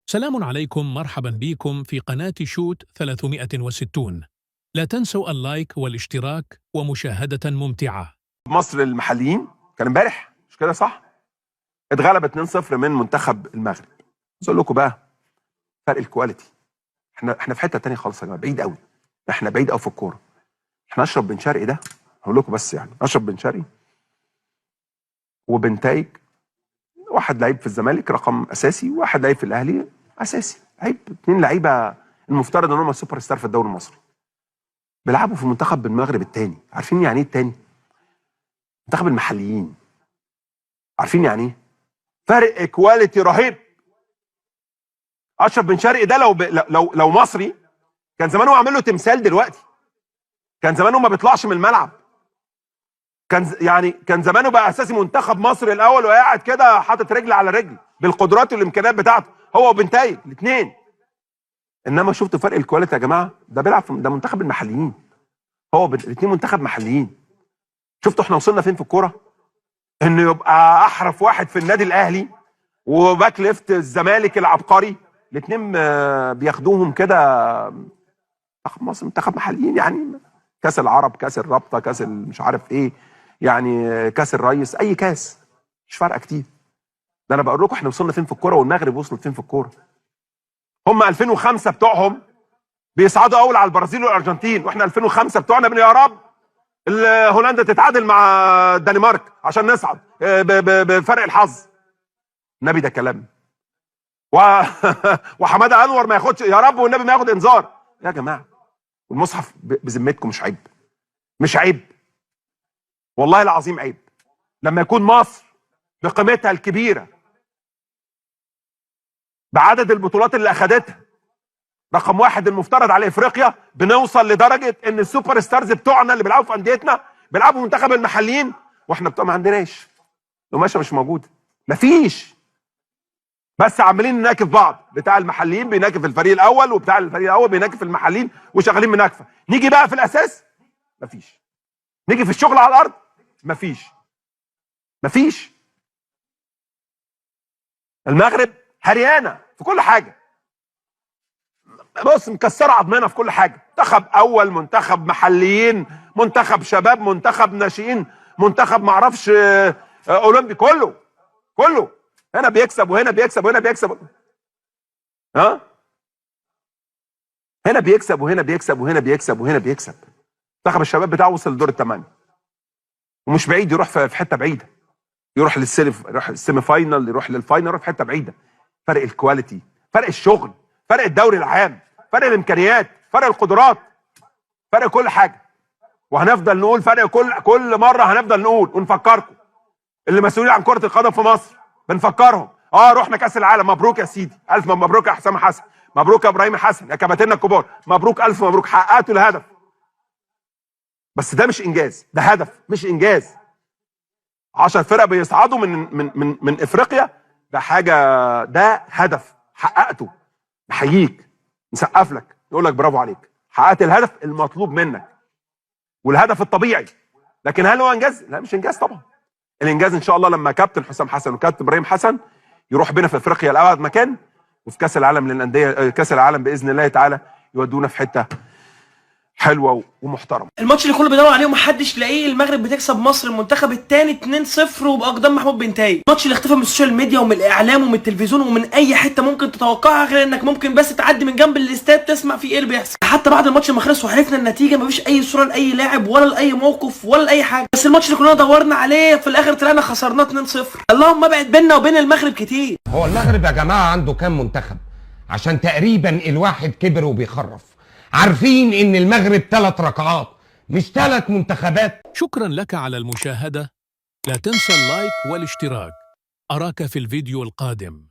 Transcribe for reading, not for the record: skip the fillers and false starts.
سلام عليكم، مرحبا بكم في قناة شوت 360. لا تنسوا اللايك والاشتراك ومشاهدة ممتعة. مصر المحليين كان امبارح مش كده صح؟ اتغلب 2-0 من منتخب المغرب. بس اقول لكم بقى فرق الكواليتي. احنا في حته تانية خالص يا جماعه، بعيد قوي. احنا بعيد قوي في الكوره. احنا اشرف بن شرقي ده، هقول لكم بس يعني اشرف بن شرقي وبنتايج، واحد لعيب في الزمالك رقم اساسي، وواحد لعيب في الاهلي اساسي. لعيب اتنين لعيبه المفترض ان هم سوبر ستار في الدوري المصري. بيلعبوا في منتخب المغرب الثاني. عارفين يعني ايه الثاني؟ منتخب المحليين. عارفين يعني ايه؟ فرق كواليتي رهيب. اشرف بن شرقي ده لو مصري كان زمانه عامل له تمثال دلوقتي. كان زمانه ما بيطلعش من الملعب. كان زمانه بقى اساسي منتخب مصر الاول، وقاعد كده حاطط رجل على رجل بالقدرات والامكانيات بتاعته هو وبنتايج الاثنين. انما شفتوا فرق الكواليتي يا جماعه؟ ده بيلعب ده منتخب المحليين. هو الاثنين منتخب محليين. شفتوا احنا وصلنا فين في الكوره؟ انه يبقى احرف واحد في النادي الاهلي وباك ليفت الزمالك العبقري، الاثنين بياخدوهم كده. منتخب مصر منتخب محليين، يعني كاس العرب، كاس الرابطه، كاس مش عارف ايه، يعني كاس الريس، اي كاس مش فارقه كتير. ده انا بقول لكم احنا وصلنا فين في الكوره والمغرب وصلت فين في الكوره. هم 2005 بتوعهم بيصعدوا اول على البرازيل والارجنتين، واحنا 2005 بتوعنا يا رب هولندا تتعادل مع الدنمارك عشان نصعد بفرق الحظ. النبي ده كلام. وحماده انور ما ياخدش يا رب، والنبي ما ياخد انذار يا جماعه. والمصحف بذمتكم مش عيب؟ مش عيب والله العظيم عيب لما يكون مصر بقيمتها الكبيره، بعدد البطولات اللي اخدتها، رقم واحد المفترض على افريقيا، بنوصل لدرجه ان السوبر ستارز بتوعنا اللي بيلعبوا في انديتنا بيلعبوا منتخب المحليين، واحنا بتوع ما عندناش. القماشه مش موجوده، مفيش. بس عمالين نناكف بعض، بتاع المحليين بيناكف الفريق الاول، وبتاع الفريق الاول بيناكف المحليين، وشغالين مناكفه. نيجي بقى في الاساس مفيش. نيجي في الشغل على الارض مفيش. المغرب هريانه في كل حاجه. بص، مكسره عظمنا في كل حاجه. منتخب اول، منتخب محليين، منتخب شباب، منتخب ناشئين، منتخب معرفش اولمبي، كله هنا بيكسب وهنا بيكسب وهنا بيكسب. ها؟ هنا بيكسب وهنا بيكسب وهنا بيكسب وهنا بيكسب. منتخب الشباب بتاعه وصل لدور الثمانيه، ومش بعيد يروح في حته بعيده، يروح السيمي فاينل، يروح للفاينل، يروح في حته بعيده. فرق الكواليتي، فرق الشغل، فرق الدوري العام، فرق الامكانيات، فرق القدرات، فرق كل حاجه. وهنفضل نقول فرق كل مره، هنفضل نقول ونفكركم. اللي مسؤولين عن كره القدم في مصر بنفكرهم. رحنا كاس العالم، مبروك يا سيدي، الف مبروك يا حسام حسن، مبروك يا ابراهيم حسن، يا كباتننا الكبار، مبروك، الف مبروك، حققتوا الهدف. بس ده مش انجاز، ده هدف مش انجاز. 10 فرق بيصعدوا من افريقيا، ده حاجه، ده هدف حققته. نحييك، نسقف لك، نقول لك برافو عليك، حققت الهدف المطلوب منك والهدف الطبيعي. لكن هل هو انجاز؟ لا، مش انجاز طبعا. الانجاز ان شاء الله لما كابتن حسام حسن وكابتن ابراهيم حسن يروح بينا في افريقيا لابعد مكان، وفي كاس العالم للانديه، كاس العالم باذن الله تعالى يودونا في حته حلوه ومحترمه. الماتش اللي كله بيدور عليه ومحدش لاقيه، المغرب بتكسب مصر المنتخب الثاني 2-0 وباقدام محمود بنتايج. الماتش اللي اختفى من السوشيال ميديا ومن الاعلام ومن التلفزيون ومن اي حته ممكن تتوقعها، غير انك ممكن بس تعدي من جنب الاستاد تسمع فيه ايه اللي بيحصل. حتى بعد الماتش ما خلص وعرفنا النتيجه، مفيش اي صوره لاي لاعب ولا لاي موقف ولا لاي حاجه. بس الماتش اللي كنا دورنا عليه في الاخر طلعنا خسرناه 2-0. اللهم ابعد بيننا وبين المغرب كتير. هو المغرب يا جماعه عنده كام منتخب؟ عشان تقريبا الواحد كبر وبيخرف. عارفين ان المغرب 3 ركعات مش 3 منتخبات. شكرا لك على المشاهدة. لا تنسى اللايك والاشتراك. أراك في الفيديو القادم.